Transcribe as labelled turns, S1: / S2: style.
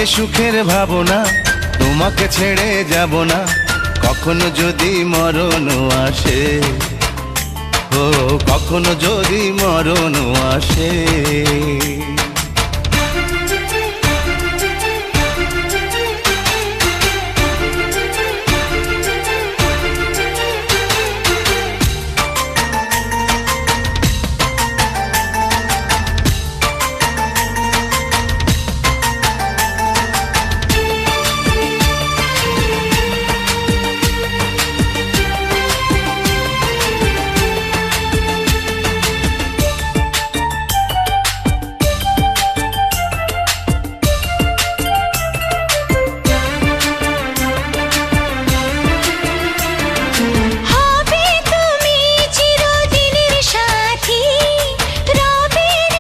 S1: যে সুখের ভাবনা, তোমাকে ছেড়ে যাব না কখনো যদি মরণ আসে। ও কখনো যদি মরণ আসে।